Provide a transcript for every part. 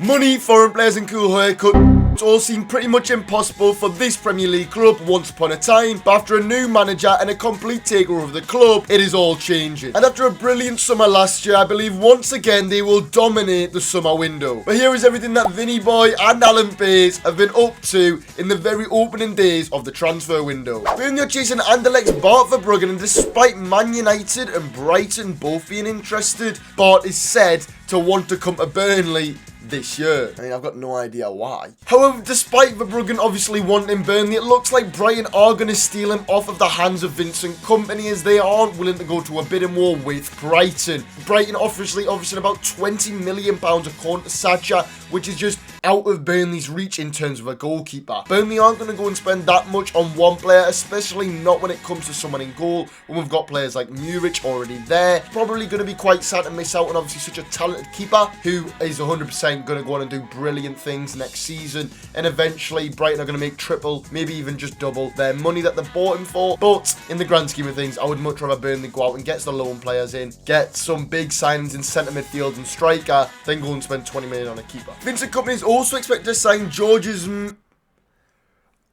Money, foreign players and cool haircuts all seem pretty much impossible for this Premier League club once upon a time, but after a new manager and a complete takeover of the club, it is all changing. And after a brilliant summer last year, I believe once again they will dominate the summer window. But here is everything that Vinny Boy and Alan Bays have been up to in the very opening days of the transfer window. Burnley are chasing Anderlecht's Bart Verbruggen, and despite Man United and Brighton both being interested, Bart is said to want to come to Burnley this year. I mean, I've got no idea why. However, despite Verbruggen obviously wanting Burnley, it looks like Brighton are going to steal him off of the hands of Vincent Kompany, as they aren't willing to go to a bidding war with Brighton. Brighton obviously about £20 million according to Sacha, which is just out of Burnley's reach in terms of a goalkeeper. Burnley aren't going to go and spend that much on one player, especially not when it comes to someone in goal, when we've got players like Muric already there. Probably going to be quite sad to miss out on obviously such a talented keeper who is 100% going to go on and do brilliant things next season, and eventually Brighton are going to make triple, maybe even just double their money that they bought him for. But in the grand scheme of things, I would much rather Burnley go out and get the loan players in, get some big signings in centre midfield and striker, then go and spend 20 million on a keeper. Vincent Kompany is also expected to sign George's...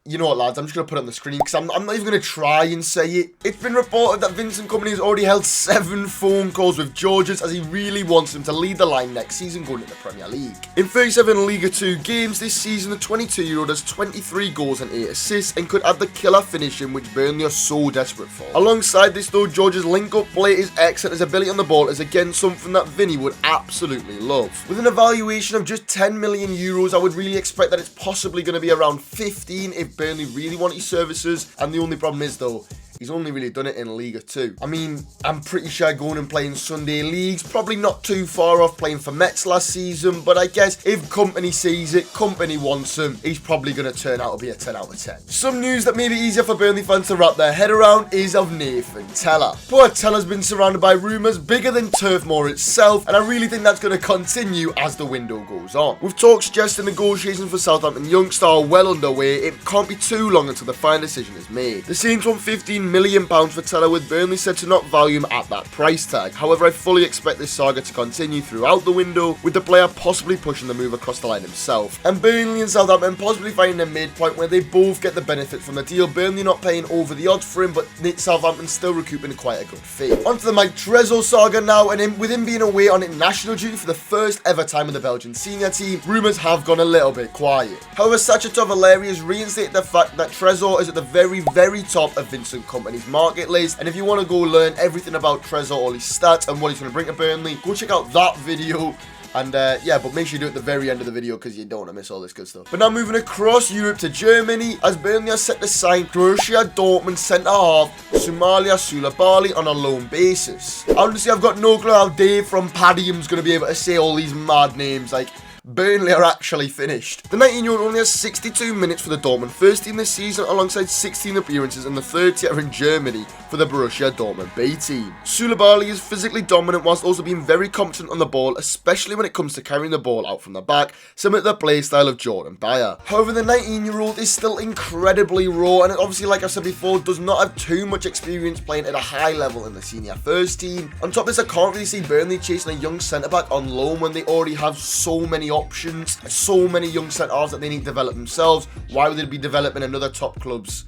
You know what, lads, I'm just going to put it on the screen because I'm not even going to try and say it. It's been reported that Vincent Kompany has already held 7 phone calls with Georges, as he really wants him to lead the line next season going into the Premier League. In 37 Liga 2 games this season, the 22-year-old has 23 goals and 8 assists and could add the killer finishing which Burnley are so desperate for. Alongside this though, Georges' link-up play is excellent. His ability on the ball is again something that Vinny would absolutely love. With an evaluation of just €10 million, I would really expect that it's possibly going to be around 15 if Burnley really want his services, and the only problem is though, he's only really done it in Liga 2. I mean, I'm pretty sure going and playing Sunday leagues, probably not too far off playing for Mets last season, but I guess if Kompany sees it, Kompany wants him, he's probably going to turn out to be a 10 out of 10. Some news that may be easier for Burnley fans to wrap their head around is of Nathan Tella. Poor Tella's been surrounded by rumours bigger than Turf Moor itself, and I really think that's going to continue as the window goes on. With talks suggesting negotiations for Southampton youngster are well underway, it can't be too long until the final decision is made. The Saints want £15 million for Tella, with Burnley said to not value him at that price tag. However, I fully expect this saga to continue throughout the window, with the player possibly pushing the move across the line himself, and Burnley and Southampton possibly finding a midpoint where they both get the benefit from the deal. Burnley not paying over the odds for him, but Southampton still recouping quite a good fee. Onto the Mike Trezor saga now, and with him being away on international duty for the first ever time with the Belgian senior team, rumours have gone a little bit quiet. However, Sacha Tovaleri has reinstated the fact that Trezor is at the very top of Vincent Kompany's market list, and if you want to go learn everything about Trezor, all his stats and what he's going to bring to Burnley, go check out that video. And yeah, but make sure you do it at the very end of the video because you don't want to miss all this good stuff. But now moving across Europe to Germany, as Burnley are set to sign Borussia Dortmund centre-half Somalia Sulabali on a loan basis. Honestly, I've got no clue how Dave from Padium's going to be able to say all these mad names. Like, Burnley are actually finished. The 19-year-old only has 62 minutes for the Dortmund first team this season, alongside 16 appearances in the third tier in Germany for the Borussia Dortmund B team. Sulabali is physically dominant whilst also being very competent on the ball, especially when it comes to carrying the ball out from the back, similar to the play style of Jordan Bayer. However, the 19-year-old is still incredibly raw, and obviously, like I said before, does not have too much experience playing at a high level in the senior first team. On top of this, I can't really see Burnley chasing a young centre-back on loan when they already have so many options, so many young centre-halves that they need to develop themselves. Why would they be developing another top club's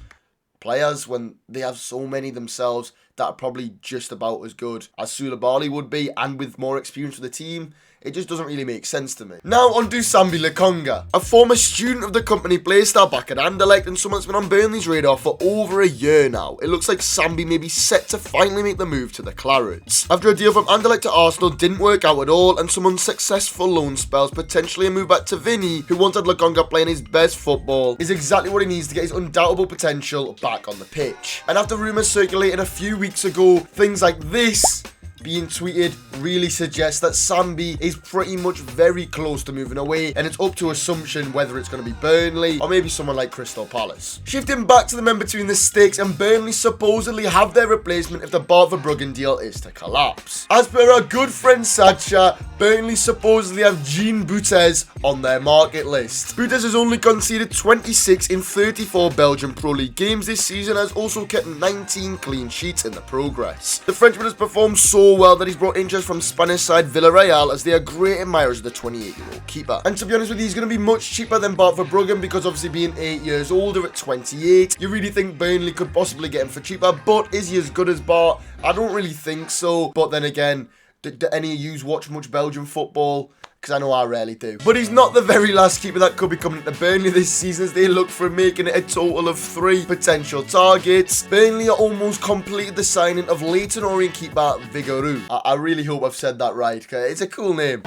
players when they have so many themselves that are probably just about as good as Sulabali would be, and with more experience with the team? It just doesn't really make sense to me. Now on to Sambi Lokonga, a former student of the Kompany playstyle back at Anderlecht, and someone that's been on Burnley's radar for over a year now. It looks like Sambi may be set to finally make the move to the Clarets. After a deal from Anderlecht to Arsenal didn't work out at all, and some unsuccessful loan spells, potentially a move back to Vinny, who wanted Lokonga playing his best football, is exactly what he needs to get his undoubtable potential back on the pitch. And after rumours circulated a few weeks ago, things like this being tweeted really suggests that Sambi is pretty much very close to moving away, and it's up to assumption whether it's going to be Burnley or maybe someone like Crystal Palace. Shifting back to the men between the sticks, and Burnley supposedly have their replacement if the Bart Verbruggen deal is to collapse. As per our good friend Sacha, Burnley supposedly have Jean Butes on their market list. Butes has only conceded 26 in 34 Belgian Pro League games this season, has also kept 19 clean sheets in the progress. The Frenchman has performed so know well that he's brought interest from Spanish side Villarreal as they are great admirers of the 28-year-old keeper. And to be honest with you, he's going to be much cheaper than Bart Verbruggen because obviously being 8 years older at 28, you really think Burnley could possibly get him for cheaper, but is he as good as Bart? I don't really think so, but then again, do any of you watch much Belgian football? Because I know I rarely do. But he's not the very last keeper that could be coming to Burnley this season as they look for making it a total of 3 potential targets. Burnley are almost completed the signing of Leyton Orient keeper Vigouroux. I really hope I've said that right, okay? It's a cool name.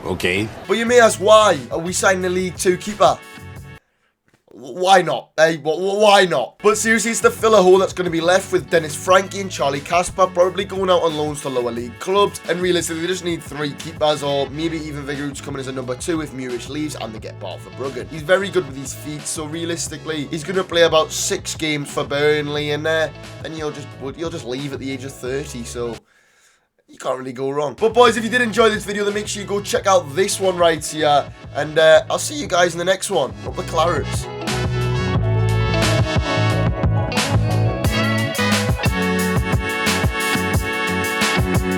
Okay. But you may ask, why are we signing a League 2 keeper? Why not? Hey, why not? But seriously, it's the filler hole that's going to be left with Dennis Frankie and Charlie Casper probably going out on loans to lower league clubs. And realistically, they just need 3 keepers, or maybe even Vigouroux to come in as a number 2 if Muric leaves and they get Bart Verbruggen. He's very good with his feet, so realistically, he's going to play about 6 games for Burnley, and then he'll just leave at the age of 30. So you can't really go wrong. But boys, if you did enjoy this video, then make sure you go check out this one right here. And I'll see you guys in the next one. Up the Clarets.